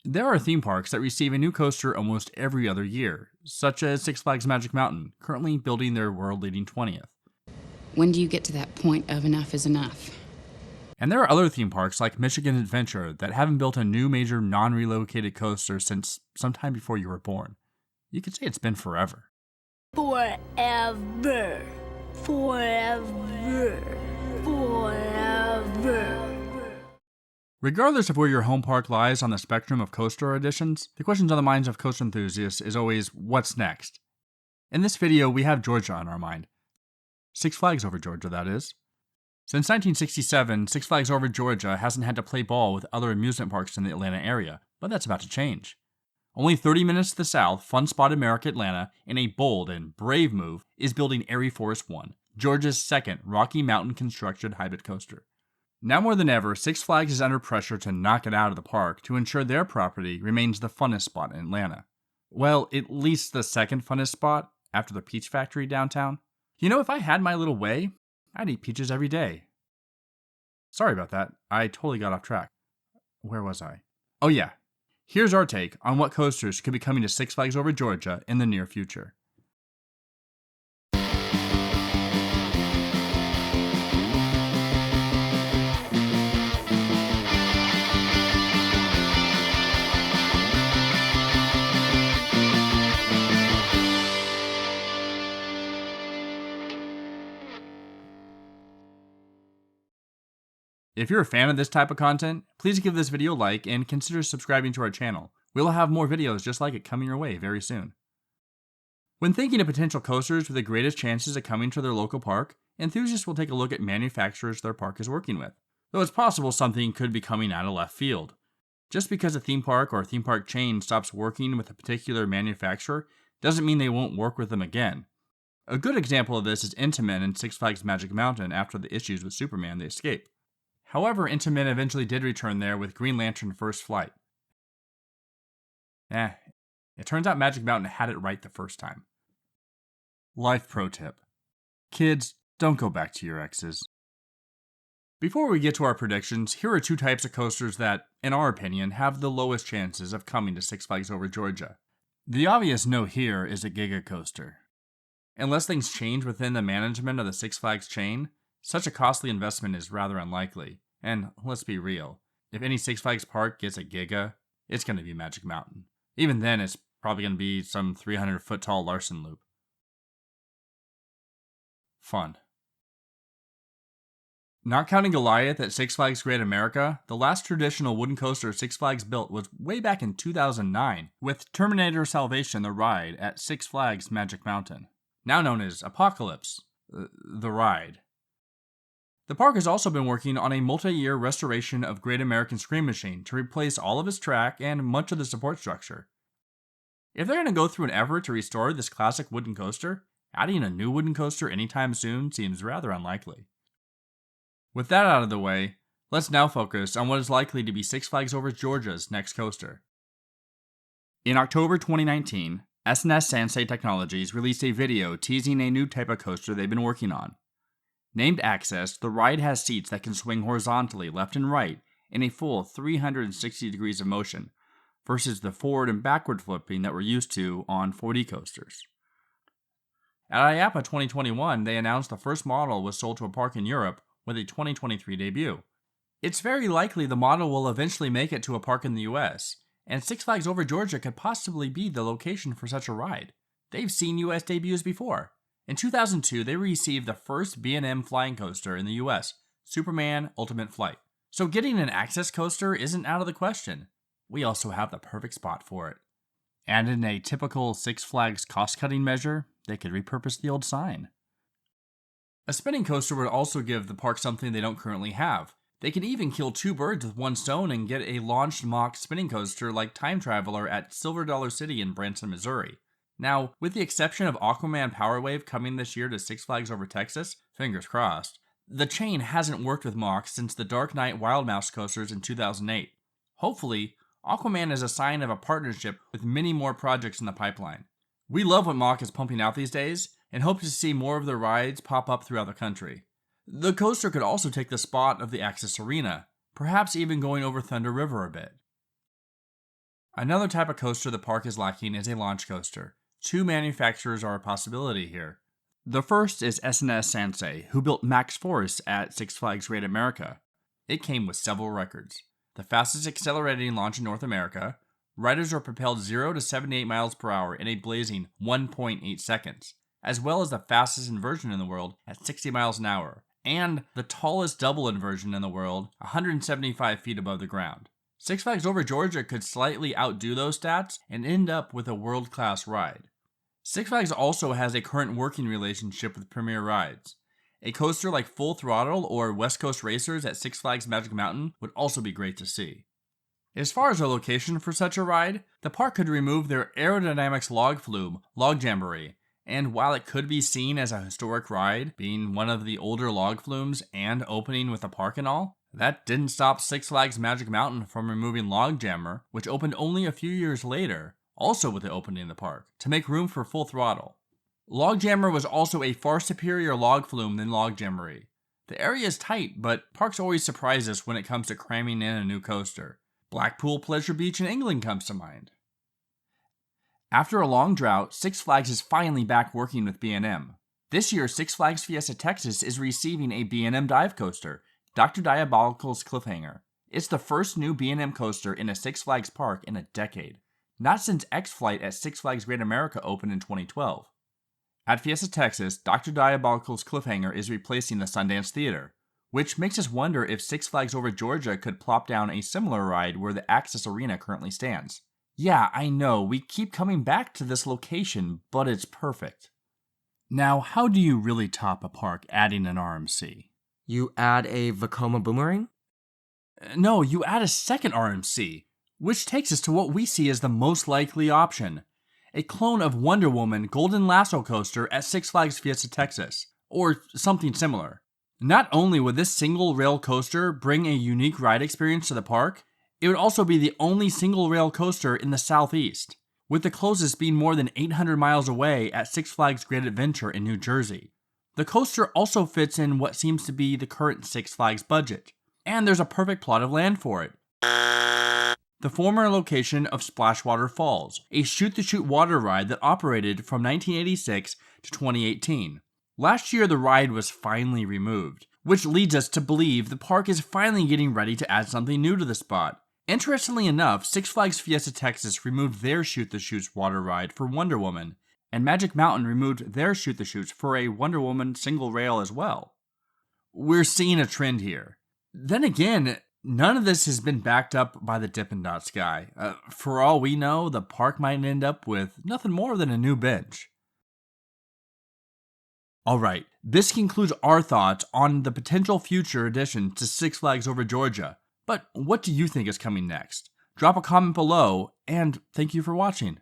There are theme parks that receive a new coaster almost every other year, such as Six Flags Magic Mountain, currently building their world-leading 20th. When do you get to that point of enough is enough? And there are other theme parks like Michigan Adventure that haven't built a new major non-relocated coaster since sometime before you were born. You could say it's been forever. Forever. Forever. Forever. Regardless of where your home park lies on the spectrum of coaster additions, the questions on the minds of coaster enthusiasts is always, what's next? In this video, we have Georgia on our mind. Six Flags Over Georgia, that is. Since 1967, Six Flags Over Georgia hasn't had to play ball with other amusement parks in the Atlanta area, but that's about to change. Only 30 minutes to the south, Fun Spot America Atlanta, in a bold and brave move, is building Airy Forest 1, Georgia's second Rocky Mountain constructed hybrid coaster. Now more than ever, Six Flags is under pressure to knock it out of the park to ensure their property remains the funnest spot in Atlanta. Well, at least the second funnest spot, after the Peach Factory downtown. You know, if I had my little way, I'd eat peaches every day. Sorry about that, I totally got off track. Where was I? Oh yeah, here's our take on what coasters could be coming to Six Flags Over Georgia in the near future. If you're a fan of this type of content, please give this video a like and consider subscribing to our channel. We'll have more videos just like it coming your way very soon. When thinking of potential coasters with the greatest chances of coming to their local park, enthusiasts will take a look at manufacturers their park is working with, though it's possible something could be coming out of left field. Just because a theme park or a theme park chain stops working with a particular manufacturer doesn't mean they won't work with them again. A good example of this is Intamin and Six Flags Magic Mountain after the issues with Superman The Escape. However, Intamin eventually did return there with Green Lantern First Flight. It turns out Magic Mountain had it right the first time. Life pro tip. Kids, don't go back to your exes. Before we get to our predictions, here are two types of coasters that, in our opinion, have the lowest chances of coming to Six Flags Over Georgia. The obvious no here is a Giga coaster. Unless things change within the management of the Six Flags chain, such a costly investment is rather unlikely, and let's be real, if any Six Flags park gets a Giga, it's going to be Magic Mountain. Even then, it's probably going to be some 300-foot tall Larson loop. Fun. Not counting Goliath at Six Flags Great America, the last traditional wooden coaster Six Flags built was way back in 2009, with Terminator Salvation the ride at Six Flags Magic Mountain, now known as Apocalypse, the ride. The park has also been working on a multi-year restoration of Great American Scream Machine to replace all of its track and much of the support structure. If they're going to go through an effort to restore this classic wooden coaster, adding a new wooden coaster anytime soon seems rather unlikely. With that out of the way, let's now focus on what is likely to be Six Flags Over Georgia's next coaster. In October 2019, S&S Sansei Technologies released a video teasing a new type of coaster they've been working on. Named Access, the ride has seats that can swing horizontally left and right in a full 360 degrees of motion, versus the forward and backward flipping that we're used to on 4D coasters. At IAAPA 2021, they announced the first model was sold to a park in Europe with a 2023 debut. It's very likely the model will eventually make it to a park in the US, and Six Flags Over Georgia could possibly be the location for such a ride. They've seen US debuts before. In 2002, they received the first B&M flying coaster in the US, Superman Ultimate Flight. So getting an Access coaster isn't out of the question. We also have the perfect spot for it. And in a typical Six Flags cost-cutting measure, they could repurpose the old sign. A spinning coaster would also give the park something they don't currently have. They could even kill two birds with one stone and get a launched mock spinning coaster like Time Traveler at Silver Dollar City in Branson, Missouri. Now, with the exception of Aquaman Power Wave coming this year to Six Flags Over Texas, fingers crossed, the chain hasn't worked with Mock since the Dark Knight Wild Mouse coasters in 2008. Hopefully, Aquaman is a sign of a partnership with many more projects in the pipeline. We love what Mock is pumping out these days, and hope to see more of their rides pop up throughout the country. The coaster could also take the spot of the Access Arena, perhaps even going over Thunder River a bit. Another type of coaster the park is lacking is a launch coaster. 2 manufacturers are a possibility here. The first is S&S Sansei, who built Max Force at Six Flags Great America. It came with several records. The fastest accelerating launch in North America, riders are propelled 0 to 78 miles per hour in a blazing 1.8 seconds, as well as the fastest inversion in the world at 60 miles an hour, and the tallest double inversion in the world, 175 feet above the ground. Six Flags Over Georgia could slightly outdo those stats and end up with a world-class ride. Six Flags also has a current working relationship with Premier Rides. A coaster like Full Throttle or West Coast Racers at Six Flags Magic Mountain would also be great to see. As far as a location for such a ride, the park could remove their aerodynamics log flume, Log Jamboree, and while it could be seen as a historic ride, being one of the older log flumes and opening with a park and all, that didn't stop Six Flags Magic Mountain from removing Log Jammer, which opened only a few years later, also with the opening of the park, to make room for Full Throttle. Log Jammer was also a far superior log flume than Log Jamboree. The area is tight, but parks always surprise us when it comes to cramming in a new coaster. Blackpool Pleasure Beach in England comes to mind. After a long drought, Six Flags is finally back working with B&M. This year, Six Flags Fiesta Texas is receiving a B&M dive coaster, Dr. Diabolical's Cliffhanger. It's the first new B&M coaster in a Six Flags park in a decade, not since X-Flight at Six Flags Great America opened in 2012. At Fiesta Texas, Dr. Diabolical's Cliffhanger is replacing the Sundance Theater, which makes us wonder if Six Flags Over Georgia could plop down a similar ride where the Axis Arena currently stands. Yeah, I know, we keep coming back to this location, but it's perfect. Now, how do you really top a park adding an RMC? You add a Vekoma boomerang? No, you add a second RMC, which takes us to what we see as the most likely option. A clone of Wonder Woman Golden Lasso Coaster at Six Flags Fiesta Texas, or something similar. Not only would this single rail coaster bring a unique ride experience to the park, it would also be the only single rail coaster in the Southeast, with the closest being more than 800 miles away at Six Flags Great Adventure in New Jersey. The coaster also fits in what seems to be the current Six Flags budget, and there's a perfect plot of land for it. The former location of Splashwater Falls, a shoot-the-chute water ride that operated from 1986 to 2018. Last year, the ride was finally removed, which leads us to believe the park is finally getting ready to add something new to the spot. Interestingly enough, Six Flags Fiesta Texas removed their shoot-the-chutes water ride for Wonder Woman, and Magic Mountain removed their shoot-the-chutes for a Wonder Woman single rail as well. We're seeing a trend here. Then again, none of this has been backed up by the Dippin' Dot Sky. For all we know, the park might end up with nothing more than a new bench. Alright, this concludes our thoughts on the potential future addition to Six Flags Over Georgia. But what do you think is coming next? Drop a comment below, and thank you for watching.